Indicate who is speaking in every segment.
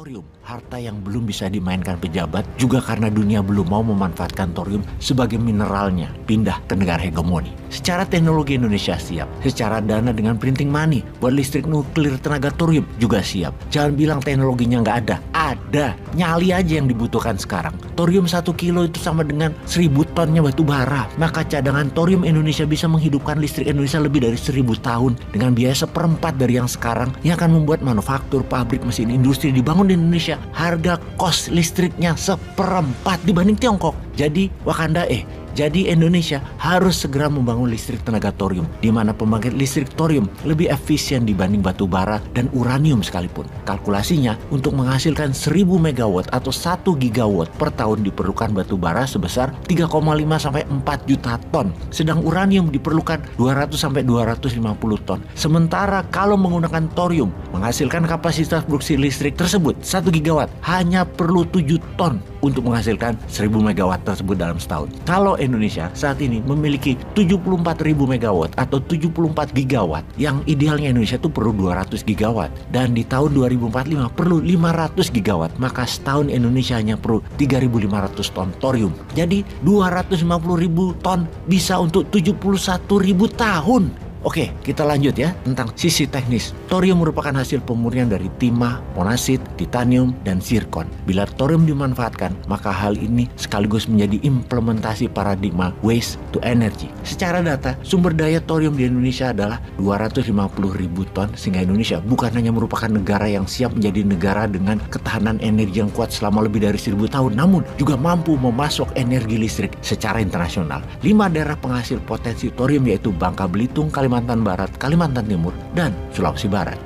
Speaker 1: Thorium, harta yang belum bisa dimainkan pejabat juga karena dunia belum mau memanfaatkan thorium sebagai mineralnya pindah ke negara hegemoni. Secara teknologi Indonesia siap, secara dana dengan printing money buat listrik nuklir tenaga thorium juga siap. Jangan bilang teknologinya nggak ada, nyali aja yang dibutuhkan sekarang. Thorium 1 kilo itu sama dengan 1000 tonnya batu bara. Maka cadangan thorium Indonesia bisa menghidupkan listrik Indonesia lebih dari 1000 tahun dengan biaya 1/4 dari yang sekarang, yang akan membuat manufaktur, pabrik, mesin industri dibangun di Indonesia. Harga kos listriknya 1/4 dibanding Tiongkok. Jadi Indonesia harus segera membangun listrik tenaga thorium, di mana pembangkit listrik thorium lebih efisien dibanding batu bara dan uranium sekalipun. Kalkulasinya, untuk menghasilkan 1000 megawatt atau 1 gigawatt per tahun diperlukan batu bara sebesar 3,5 sampai 4 juta ton. Sedang uranium diperlukan 200 sampai 250 ton. Sementara kalau menggunakan thorium, menghasilkan kapasitas produksi listrik tersebut 1 gigawatt hanya perlu 7 ton untuk menghasilkan 1000 megawatt tersebut dalam setahun. Kalau Indonesia saat ini memiliki 74.000 megawatt atau 74 gigawatt, yang idealnya Indonesia itu perlu 200 gigawatt, dan di tahun 2045 perlu 500 gigawatt, maka setahun Indonesia hanya perlu 3.500 ton thorium. Jadi 250.000 ton bisa untuk 71.000 tahun. Oke, kita lanjut ya tentang sisi teknis. Thorium merupakan hasil pemurnian dari timah, monasit, titanium, dan zirkon. Bila thorium dimanfaatkan, maka hal ini sekaligus menjadi implementasi paradigma waste to energy. Secara data, sumber daya thorium di Indonesia adalah 250.000 ton, sehingga Indonesia bukan hanya merupakan negara yang siap menjadi negara dengan ketahanan energi yang kuat selama lebih dari 1000 tahun, namun juga mampu memasok energi listrik secara internasional. 5 daerah penghasil potensi thorium yaitu Bangka Belitung, Kalimantan Barat, Kalimantan Timur, dan Sulawesi Barat.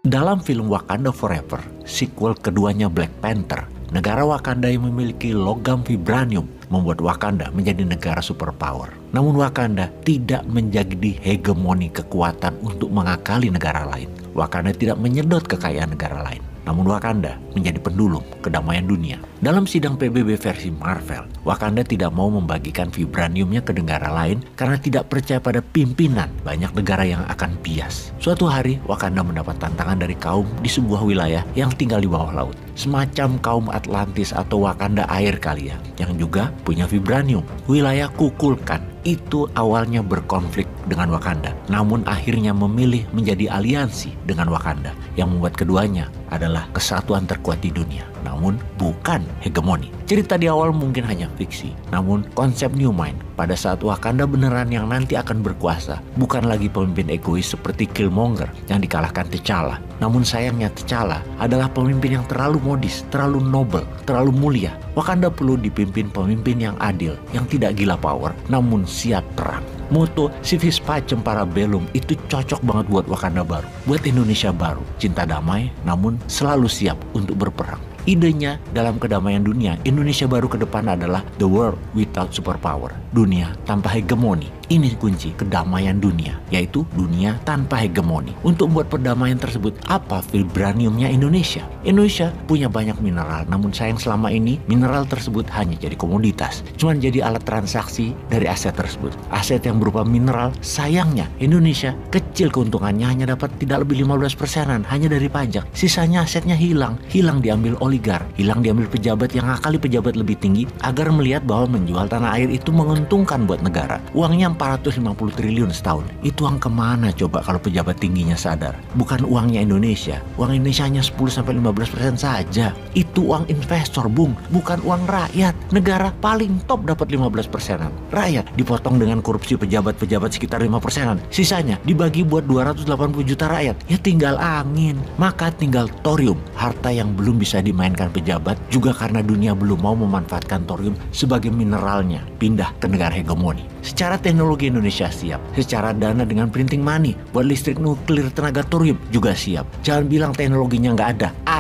Speaker 1: Dalam film Wakanda Forever, sequel keduanya Black Panther, negara Wakanda yang memiliki logam vibranium membuat Wakanda menjadi negara superpower. Namun Wakanda tidak menjadi hegemoni kekuatan untuk mengakali negara lain. Wakanda tidak menyedot kekayaan negara lain. Namun Wakanda menjadi pendulum kedamaian dunia. Dalam sidang PBB versi Marvel, Wakanda tidak mau membagikan vibraniumnya ke negara lain karena tidak percaya pada pimpinan banyak negara yang akan bias. Suatu hari, Wakanda mendapat tantangan dari kaum di sebuah wilayah yang tinggal di bawah laut. Semacam kaum Atlantis atau Wakanda air kali ya, yang juga punya vibranium. Wilayah Kukulkan itu awalnya berkonflik dengan Wakanda, namun akhirnya memilih menjadi aliansi dengan Wakanda, yang membuat keduanya adalah kesatuan terkuat di dunia, namun bukan hegemoni. Cerita di awal mungkin hanya fiksi, namun konsep New Mind pada saat Wakanda beneran yang nanti akan berkuasa bukan lagi pemimpin egois seperti Killmonger yang dikalahkan T'Challa. Namun sayangnya T'Challa adalah pemimpin yang terlalu modis, terlalu noble, terlalu mulia. Wakanda perlu dipimpin pemimpin yang adil, yang tidak gila power, namun siap perang. Moto Civis Pacem Parabellum itu cocok banget buat Wakanda baru, buat Indonesia baru. Cinta damai, namun selalu siap untuk berperang. Idenya dalam kedamaian dunia, Indonesia baru ke depan adalah the world without superpower. Dunia tanpa hegemoni. Ini kunci kedamaian dunia, yaitu dunia tanpa hegemoni. Untuk membuat perdamaian tersebut, apa vibraniumnya Indonesia? Indonesia punya banyak mineral, namun sayang selama ini mineral tersebut hanya jadi komoditas. Cuman jadi alat transaksi dari aset tersebut. Aset yang berupa mineral, sayangnya Indonesia kecil keuntungannya, hanya dapat tidak lebih 15%-an hanya dari pajak. Sisanya asetnya hilang diambil oligar, hilang diambil pejabat yang ngakali pejabat lebih tinggi agar melihat bahwa menjual tanah air itu menguntungkan buat negara. Uangnya 450 triliun setahun. Itu uang kemana coba kalau pejabat tingginya sadar? Bukan uangnya Indonesia. Uang Indonesia hanya 10-15% saja. Itu uang investor, Bung. Bukan uang rakyat. Negara paling top dapat 15%-an. Rakyat dipotong dengan korupsi pejabat-pejabat sekitar 5%-an. Sisanya dibagi buat 280 juta rakyat. Ya tinggal angin. Maka tinggal thorium, harta yang belum bisa dimainkan pejabat juga karena dunia belum mau memanfaatkan thorium sebagai mineralnya pindah ke negara hegemoni. Secara teknologi Indonesia siap, secara dana dengan printing money buat listrik nuklir tenaga thorium juga siap. Jangan bilang teknologinya nggak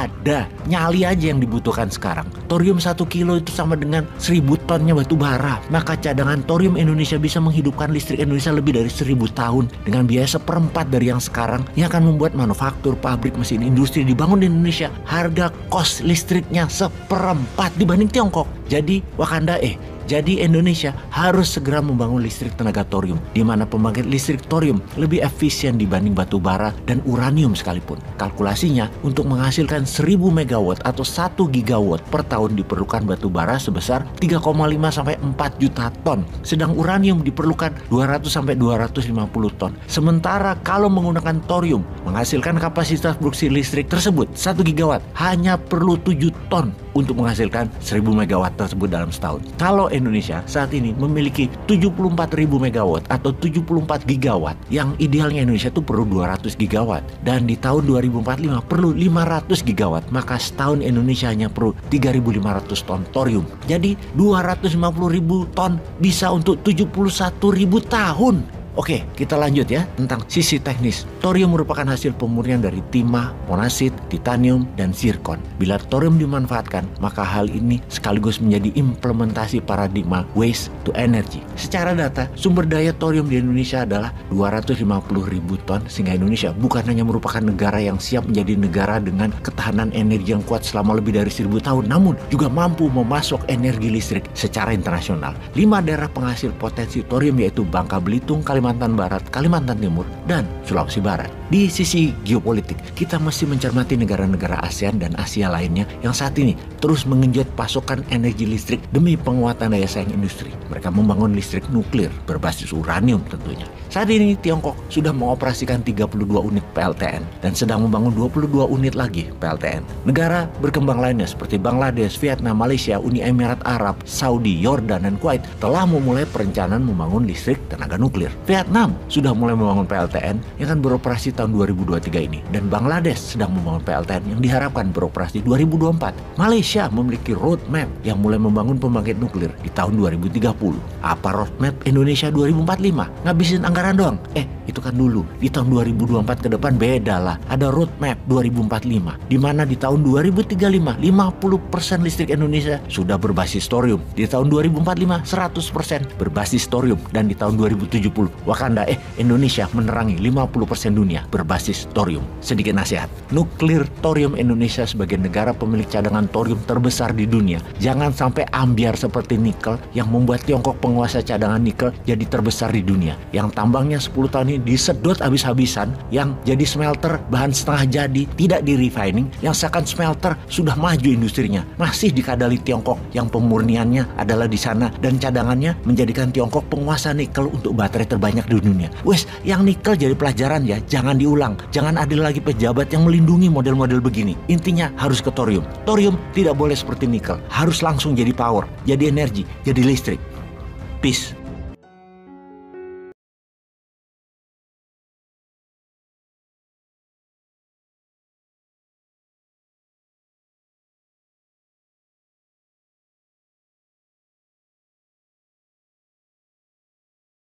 Speaker 1: ada. Nyali aja yang dibutuhkan sekarang. Thorium 1 kilo itu sama dengan 1000 tonnya batu bara. Maka cadangan thorium Indonesia bisa menghidupkan listrik Indonesia lebih dari 1000 tahun dengan biaya 1/4 dari yang sekarang, yang akan membuat manufaktur, pabrik, mesin industri dibangun di Indonesia. Harga kos listriknya 1/4 dibanding Tiongkok. Jadi Indonesia harus segera membangun listrik tenaga thorium, di mana pembangkit listrik thorium lebih efisien dibanding batu bara dan uranium sekalipun. Kalkulasinya, untuk menghasilkan 1000 megawatt atau 1 gigawatt per tahun diperlukan batu bara sebesar 3,5 sampai 4 juta ton. Sedang uranium diperlukan 200 sampai 250 ton. Sementara kalau menggunakan thorium, menghasilkan kapasitas produksi listrik tersebut 1 gigawatt hanya perlu 7 ton untuk menghasilkan 1000 megawatt tersebut dalam setahun. Kalau Indonesia saat ini memiliki 74.000 megawatt atau 74 gigawatt, yang idealnya Indonesia itu perlu 200 gigawatt, dan di tahun 2045 perlu 500 gigawatt, maka setahun Indonesia hanya perlu 3.500 ton thorium. Jadi 250.000 ton bisa untuk 71.000 tahun. Oke, kita lanjut ya tentang sisi teknis. Thorium merupakan hasil pemurnian dari timah, monasit, titanium, dan zirkon. Bila thorium dimanfaatkan, maka hal ini sekaligus menjadi implementasi paradigma waste to energy. Secara data, sumber daya thorium di Indonesia adalah 250.000 ton, sehingga Indonesia bukan hanya merupakan negara yang siap menjadi negara dengan ketahanan energi yang kuat selama lebih dari 1000 tahun, namun juga mampu memasok energi listrik secara internasional. 5 daerah penghasil potensi thorium yaitu Bangka Belitung, Kalimantan Barat, Kalimantan Timur, dan Sulawesi Barat. Di sisi geopolitik, kita mesti mencermati negara-negara ASEAN dan Asia lainnya yang saat ini terus mengenjot pasokan energi listrik demi penguatan daya saing industri. Mereka membangun listrik nuklir berbasis uranium tentunya. Saat ini Tiongkok sudah mengoperasikan 32 unit PLTN dan sedang membangun 22 unit lagi PLTN. Negara berkembang lainnya seperti Bangladesh, Vietnam, Malaysia, Uni Emirat Arab, Saudi, Yordan, dan Kuwait telah memulai perencanaan membangun listrik tenaga nuklir. Vietnam sudah mulai membangun PLTN yang akan beroperasi tahun 2023 ini, dan Bangladesh sedang membangun PLTN yang diharapkan beroperasi 2024. Malaysia memiliki roadmap yang mulai membangun pembangkit nuklir di tahun 2030. Apa roadmap Indonesia 2045? Ngabisin anggaran doang? Itu kan dulu. Di tahun 2024 ke depan beda lah. Ada roadmap 2045, di mana di tahun 2035 50% listrik Indonesia sudah berbasis thorium. Di tahun 2045 100% berbasis thorium, dan di tahun 2070 Indonesia menerangi 50% dunia berbasis thorium. Sedikit nasihat, nuklir thorium Indonesia sebagai negara pemilik cadangan thorium terbesar di dunia jangan sampai ambiar seperti nikel yang membuat Tiongkok penguasa cadangan nikel jadi terbesar di dunia, yang tambangnya 10 tahun ini disedot habis-habisan, yang jadi smelter bahan setengah jadi, tidak di refining, yang seakan smelter sudah maju industrinya masih dikadali Tiongkok yang pemurniannya adalah di sana, dan cadangannya menjadikan Tiongkok penguasa nikel untuk baterai terbanyak di dunia. Yang nikel jadi pelajaran ya, jangan diulang. Jangan ada lagi pejabat yang melindungi model-model begini. Intinya harus ke thorium. Thorium tidak boleh seperti nikel, harus langsung jadi power, jadi energi, jadi listrik. Peace.